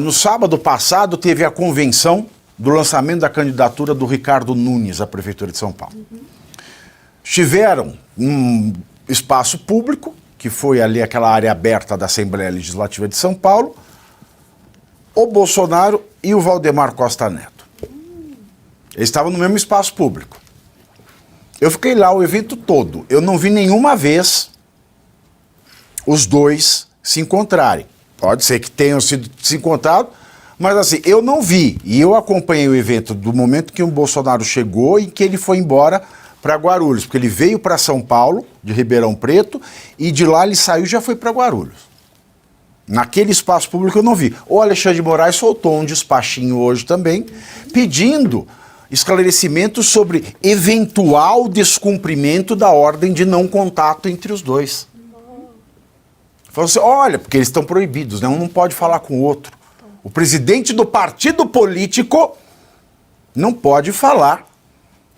no sábado passado teve a convenção do lançamento da candidatura do Ricardo Nunes à Prefeitura de São Paulo. Tiveram um espaço público, que foi ali aquela área aberta da Assembleia Legislativa de São Paulo, o Bolsonaro e o Valdemar Costa Neto. Eles estavam no mesmo espaço público. Eu fiquei lá o evento todo. Eu não vi nenhuma vez os dois se encontrarem. Pode ser que tenham se encontrado, mas assim, eu não vi. E eu acompanhei o evento do momento que o Bolsonaro chegou e que ele foi embora para Guarulhos, porque ele veio para São Paulo, de Ribeirão Preto, e de lá ele saiu e já foi para Guarulhos. Naquele espaço público eu não vi. O Alexandre de Moraes soltou um despachinho hoje também, pedindo esclarecimentos sobre eventual descumprimento da ordem de não contato entre os dois. Falou assim, olha, porque eles estão proibidos, né? Um não pode falar com o outro. O presidente do partido político não pode falar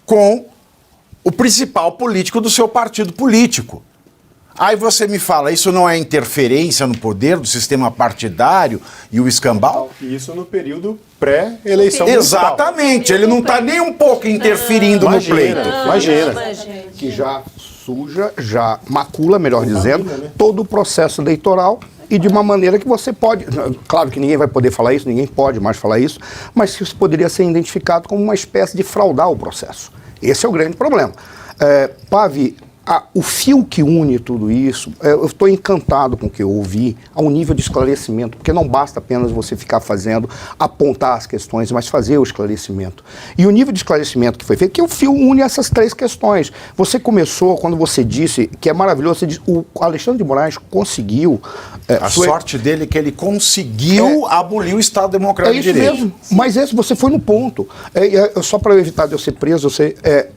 com o principal político do seu partido político. Aí você me fala, isso não é interferência no poder do sistema partidário e o escambau? Isso no período pré-eleição municipal. Exatamente, ele não está nem um pouco interferindo no pleito. Imagina, que já suja, já macula, melhor dizendo, todo o processo eleitoral e de uma maneira que você pode... Claro que ninguém vai poder falar isso, ninguém pode mais falar isso, mas que isso poderia ser identificado como uma espécie de fraudar o processo. Esse é o grande problema. Pavi, o fio que une tudo isso, eu estou encantado com o que eu ouvi, ao nível de esclarecimento, porque não basta apenas você ficar fazendo, apontar as questões, mas fazer o esclarecimento. E o nível de esclarecimento que foi feito, que o fio une essas três questões. Você começou, quando você disse, que é maravilhoso, você disse, o Alexandre de Moraes conseguiu... a sorte dele é que ele conseguiu abolir o Estado Democrático de Direito. Mesmo, mas você foi no ponto. Só para evitar de eu ser preso,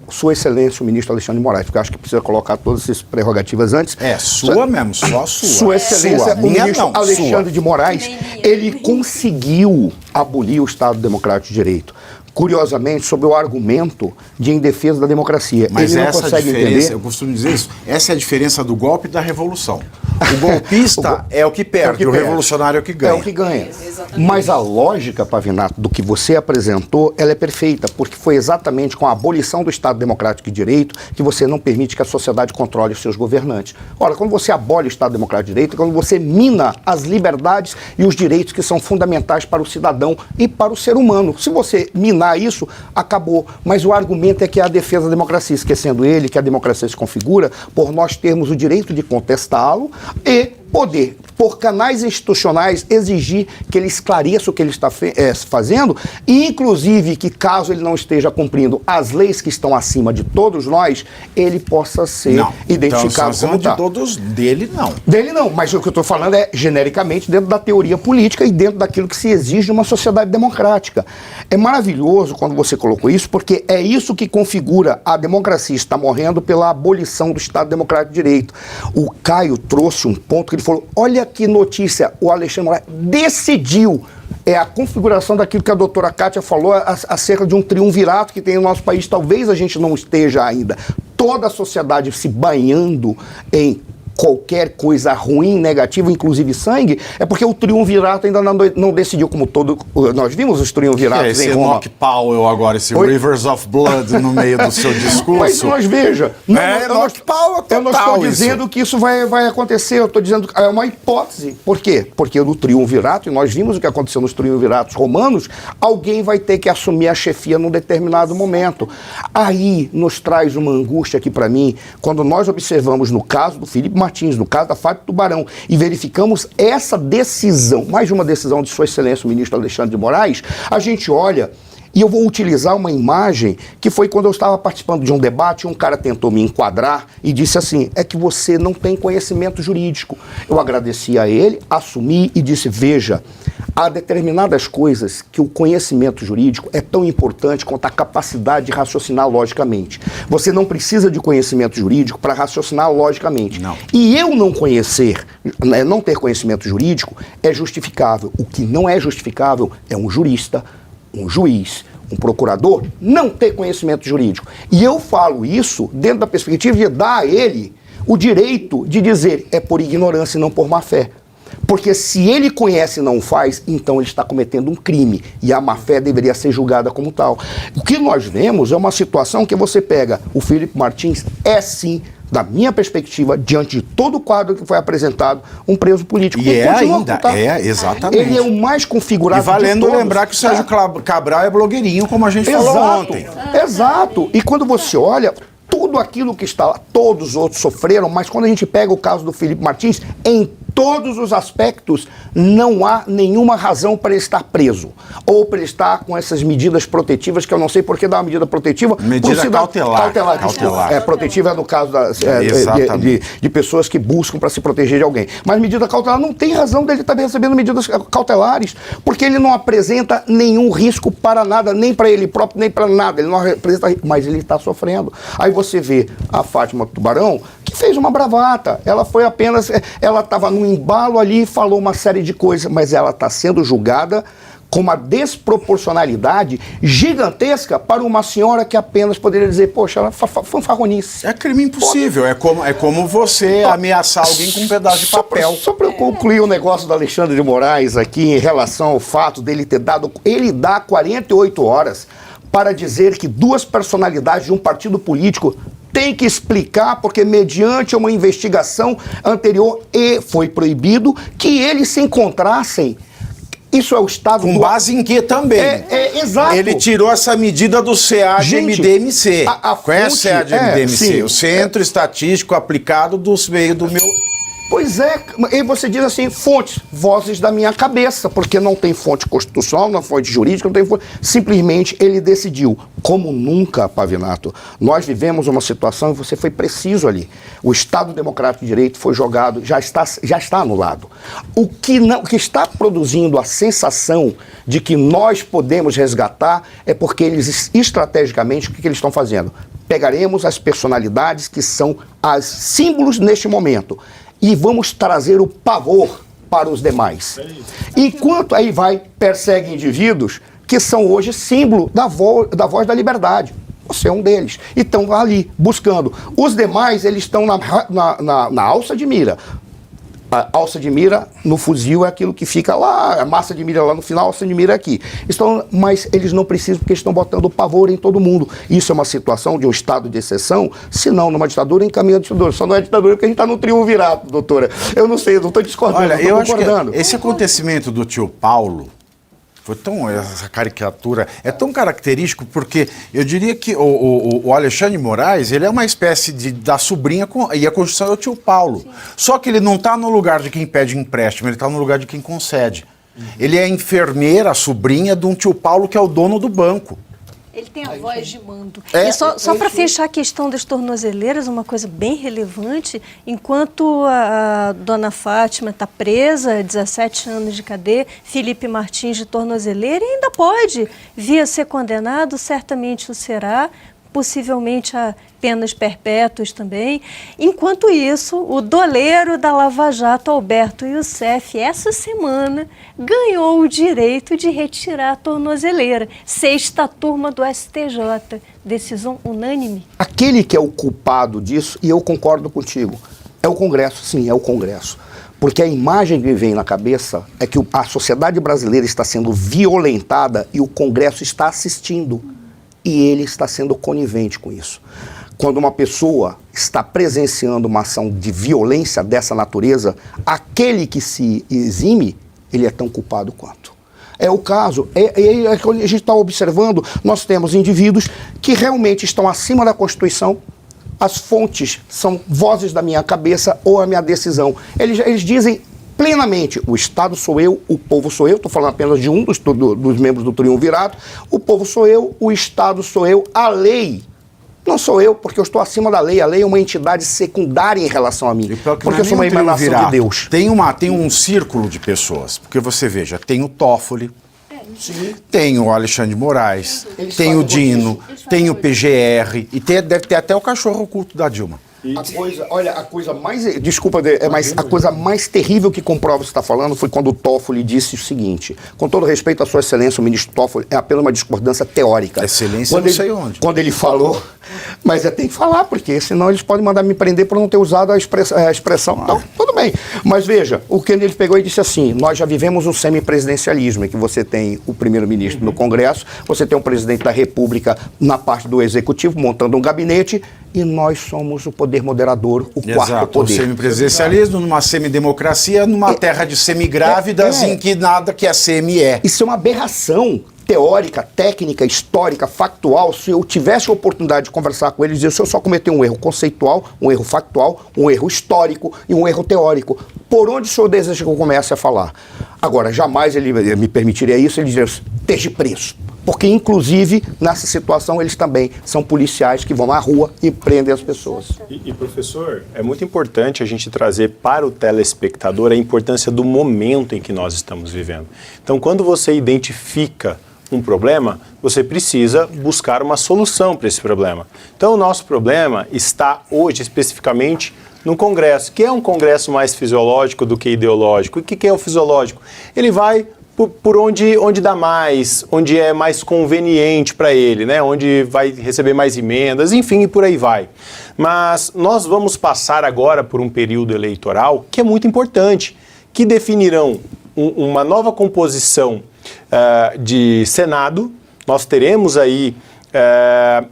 Sua Excelência, o ministro Alexandre de Moraes, porque eu acho que precisa colocar todas essas prerrogativas antes. Sua mesmo, só sua. Sua Excelência, o ministro Alexandre de Moraes, ele conseguiu abolir o Estado Democrático de Direito. Curiosamente, sob o argumento de em defesa da democracia. Mas ele não essa consegue diferença, entender... eu costumo dizer isso, essa é a diferença do golpe e da revolução. O golpista é o que perde, o revolucionário é o que ganha. É o que ganha. Mas a lógica, Pavinato, do que você apresentou, ela é perfeita, porque foi exatamente com a abolição do Estado Democrático de Direito que você não permite que a sociedade controle os seus governantes. Ora, quando você abole o Estado Democrático de Direito, é quando você mina as liberdades e os direitos que são fundamentais para o cidadão e para o ser humano. Se você minar isso, acabou. Mas o argumento é que é a defesa da democracia, esquecendo ele que a democracia se configura por nós termos o direito de contestá-lo e poder, por canais institucionais, exigir que ele esclareça o que ele está fazendo e, inclusive, que caso ele não esteja cumprindo as leis que estão acima de todos nós, ele possa ser identificado como de todos dele, não. Dele não, mas o que eu estou falando é genericamente dentro da teoria política e dentro daquilo que se exige de uma sociedade democrática. É maravilhoso quando você colocou isso, porque é isso que configura a democracia está morrendo pela abolição do Estado Democrático de Direito. O Caio trouxe um ponto que ele falou, olha que notícia, o Alexandre Moraes decidiu, a configuração daquilo que a doutora Kátia falou acerca de um triunvirato que tem no nosso país, talvez a gente não esteja ainda, toda a sociedade se banhando em qualquer coisa ruim, negativa, inclusive sangue, é porque o triunvirato ainda não decidiu como todo... Nós vimos os triunviratos em Roma. Esse Powell agora, esse Rivers of Blood no meio do seu discurso. Mas nós veja... Powell total. Eu não estou dizendo que isso vai acontecer, eu estou dizendo que é uma hipótese. Por quê? Porque no triunvirato, e nós vimos o que aconteceu nos triunviratos romanos, alguém vai ter que assumir a chefia num determinado momento. Aí nos traz uma angústia aqui para mim, quando nós observamos no caso do Felipe Martins, no caso da Fábio Tubarão, e verificamos essa decisão, mais uma decisão de Sua Excelência, o ministro Alexandre de Moraes, a gente olha, e eu vou utilizar uma imagem que foi quando eu estava participando de um debate, um cara tentou me enquadrar e disse assim, é que você não tem conhecimento jurídico. Eu agradeci a ele, assumi e disse, veja, há determinadas coisas que o conhecimento jurídico é tão importante quanto a capacidade de raciocinar logicamente. Você não precisa de conhecimento jurídico para raciocinar logicamente. Não. E eu não conhecer, não ter conhecimento jurídico é justificável. O que não é justificável é um jurista, um juiz, um procurador não ter conhecimento jurídico. E eu falo isso dentro da perspectiva de dar a ele o direito de dizer é por ignorância e não por má fé. Porque se ele conhece e não faz, então ele está cometendo um crime. E a má-fé deveria ser julgada como tal. O que nós vemos é uma situação que você pega o Felipe Martins, sim, da minha perspectiva, diante de todo o quadro que foi apresentado, um preso político. E ainda, exatamente. Ele é o mais configurado de todos. E valendo lembrar que o Sérgio Cabral é blogueirinho, como a gente falou ontem. Exato. E quando você olha, tudo aquilo que está lá, todos os outros sofreram, mas quando a gente pega o caso do Felipe Martins, em todos os aspectos, não há nenhuma razão para ele estar preso. Ou para ele estar com essas medidas protetivas, que eu não sei por que dá uma medida protetiva. Medida cautelar. Protetiva é no caso de pessoas que buscam para se proteger de alguém. Mas medida cautelar não tem razão dele estar recebendo medidas cautelares, porque ele não apresenta nenhum risco para nada, nem para ele próprio, nem para nada. Ele não apresenta, mas ele está sofrendo. Aí você vê a Fátima Tubarão, que fez uma bravata. Ela foi apenas, ela estava num embalo ali, falou uma série de coisas, mas ela está sendo julgada com uma desproporcionalidade gigantesca para uma senhora que apenas poderia dizer, poxa, ela fanfarronice. É crime impossível, é como você ameaçar alguém com um pedaço de papel. Só para eu concluir o negócio do Alexandre de Moraes aqui em relação ao fato dele ter dado, ele dá 48 horas para dizer que duas personalidades de um partido político tem que explicar, porque mediante uma investigação anterior e foi proibido, que eles se encontrassem. Isso é o Estado... Com base em que também? Exato. Ele tirou essa medida do CAD-MDMC. Conhece o CAD-MDMC? O Centro Estatístico Aplicado do meu... Pois é, e você diz assim, fontes, vozes da minha cabeça, porque não tem fonte constitucional, não tem fonte jurídica, não tem fonte... Simplesmente ele decidiu, como nunca, Pavinato, nós vivemos uma situação, e você foi preciso ali, o Estado Democrático de Direito foi jogado, já está anulado. O que está produzindo a sensação de que nós podemos resgatar é porque eles, estrategicamente, o que eles estão fazendo? Pegaremos as personalidades que são as símbolos neste momento, e vamos trazer o pavor para os demais. Enquanto aí persegue indivíduos que são hoje símbolo da voz da liberdade. Você é um deles. E estão ali, buscando. Os demais, eles estão na alça de mira. A alça de mira no fuzil é aquilo que fica lá, a massa de mira lá no final, a alça de mira aqui. Mas eles não precisam porque estão botando pavor em todo mundo. Isso é uma situação de um estado de exceção, se não numa ditadura, encaminha a ditadura. Só não é ditadura porque a gente está no triunvirato, doutora. Eu não sei, eu não estou discordando, Olha, eu estou concordando. Acho que esse acontecimento do tio Paulo, essa caricatura é tão característico porque eu diria que o Alexandre de Moraes, ele é uma espécie da sobrinha e a Constituição é o tio Paulo. Sim. Só que ele não está no lugar de quem pede empréstimo, ele está no lugar de quem concede. Ele é a enfermeira, a sobrinha de um tio Paulo que é o dono do banco. Ele tem a voz de mando. E só para fechar a questão das tornozeleiras, uma coisa bem relevante, enquanto a dona Fátima está presa, 17 anos de cadeia, Felipe Martins de tornozeleira, e ainda pode vir a ser condenado, certamente o será, possivelmente a penas perpétuas também. Enquanto isso, o doleiro da Lava Jato, Alberto Youssef, essa semana ganhou o direito de retirar a tornozeleira. 6ª turma do STJ. Decisão unânime. Aquele que é o culpado disso, e eu concordo contigo, é o Congresso, sim, é o Congresso. Porque a imagem que me vem na cabeça é que a sociedade brasileira está sendo violentada e o Congresso está assistindo. E ele está sendo conivente com isso. Quando uma pessoa está presenciando uma ação de violência dessa natureza, aquele que se exime, ele é tão culpado quanto. É o caso, a gente está observando, nós temos indivíduos que realmente estão acima da Constituição, as fontes são vozes da minha cabeça ou a minha decisão. Eles dizem plenamente, o Estado sou eu, o povo sou eu, estou falando apenas de um dos membros do triunvirato, o povo sou eu, o Estado sou eu, a lei não sou eu, porque eu estou acima da lei, a lei é uma entidade secundária em relação a mim, porque eu sou uma emanação de Deus. Tem um círculo de pessoas, porque você veja, tem o Toffoli, tem o Alexandre de Moraes, tem o Dino, tem o PGR, e deve ter até o cachorro oculto da Dilma. A coisa mais. Desculpa, mas a coisa mais terrível que comprova o que você está falando foi quando o Toffoli disse o seguinte: com todo respeito à Sua Excelência, o ministro Toffoli, é apenas uma discordância teórica. Excelência, não sei onde. Quando ele falou, mas tem que falar, porque senão eles podem mandar me prender por não ter usado a expressão. Então, tudo bem. Mas veja, o que ele pegou e disse assim: nós já vivemos um semipresidencialismo, em que você tem o primeiro-ministro no Congresso, você tem o presidente da República na parte do Executivo, montando um gabinete, e nós somos o poder moderador, o quarto poder. O semipresidencialismo, numa semidemocracia, numa terra de semigrávidas em que nada que a semi é. Isso é uma aberração teórica, técnica, histórica, factual. Se eu tivesse a oportunidade de conversar com eles, dizer: o senhor só cometeu um erro conceitual, um erro factual, um erro histórico e um erro teórico. Por onde o senhor deseja que eu comece a falar? Agora, jamais ele me permitiria isso, ele diria: esteja preso. Porque, inclusive, nessa situação, eles também são policiais que vão à rua e prendem as pessoas. E, professor, é muito importante a gente trazer para o telespectador a importância do momento em que nós estamos vivendo. Então, quando você identifica um problema, você precisa buscar uma solução para esse problema. Então, o nosso problema está hoje, especificamente, no Congresso, que é um Congresso mais fisiológico do que ideológico. E o que é o fisiológico? Ele vai por onde dá mais, onde é mais conveniente para ele, né? Onde vai receber mais emendas, enfim, e por aí vai. Mas nós vamos passar agora por um período eleitoral que é muito importante, que definirão uma nova composição de Senado. Nós teremos aí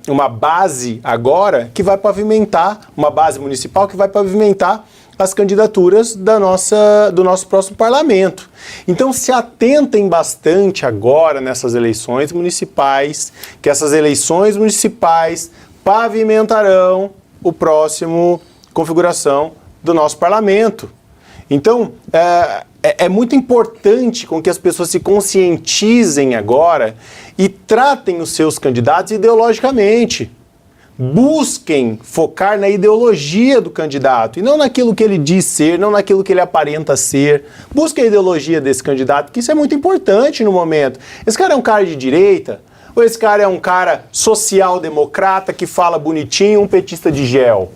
uma base agora que vai pavimentar, uma base municipal que vai pavimentar as candidaturas do nosso próximo parlamento. Então se atentem bastante agora nessas eleições municipais, que essas eleições municipais pavimentarão o próximo configuração do nosso parlamento. Então é muito importante com que as pessoas se conscientizem agora e tratem os seus candidatos ideologicamente. Busquem focar na ideologia do candidato e não naquilo que ele diz ser, não naquilo que ele aparenta ser. Busquem a ideologia desse candidato, que isso é muito importante no momento. Esse cara é um cara de direita ou esse cara é um cara social-democrata que fala bonitinho, um petista de gel?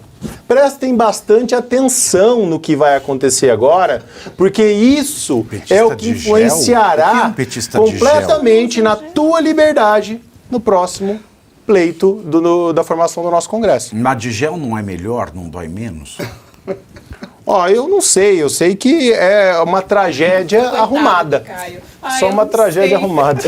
Prestem bastante atenção no que vai acontecer agora, porque isso é o que influenciará completamente na tua liberdade no próximo pleito da formação do nosso Congresso. Mas de gel não é melhor, não dói menos? Eu não sei, eu sei que é uma tragédia arrumada. Caio. Só uma tragédia arrumada.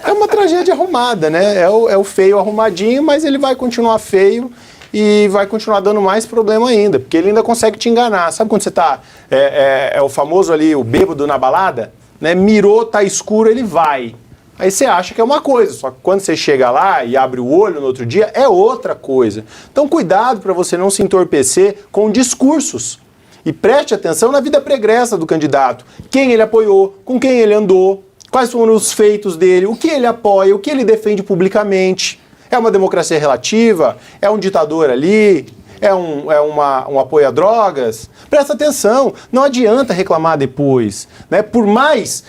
É uma tragédia arrumada, né? É o feio arrumadinho, mas ele vai continuar feio e vai continuar dando mais problema ainda, porque ele ainda consegue te enganar. Sabe quando você tá, é o famoso ali, o bêbado na balada, né? Mirou, tá escuro, ele vai. Aí você acha que é uma coisa, só que quando você chega lá e abre o olho no outro dia, é outra coisa. Então cuidado para você não se entorpecer com discursos. E preste atenção na vida pregressa do candidato. Quem ele apoiou, com quem ele andou, quais foram os feitos dele, o que ele apoia, o que ele defende publicamente. É uma democracia relativa? É um ditador ali? É um apoio a drogas? Presta atenção, não adianta reclamar depois, né? Por mais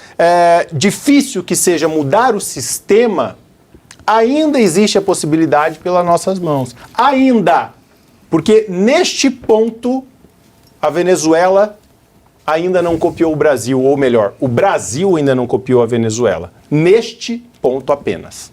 difícil que seja mudar o sistema, ainda existe a possibilidade pelas nossas mãos. Ainda. Porque neste ponto, a Venezuela ainda não copiou o Brasil, ou melhor, o Brasil ainda não copiou a Venezuela. Neste ponto apenas.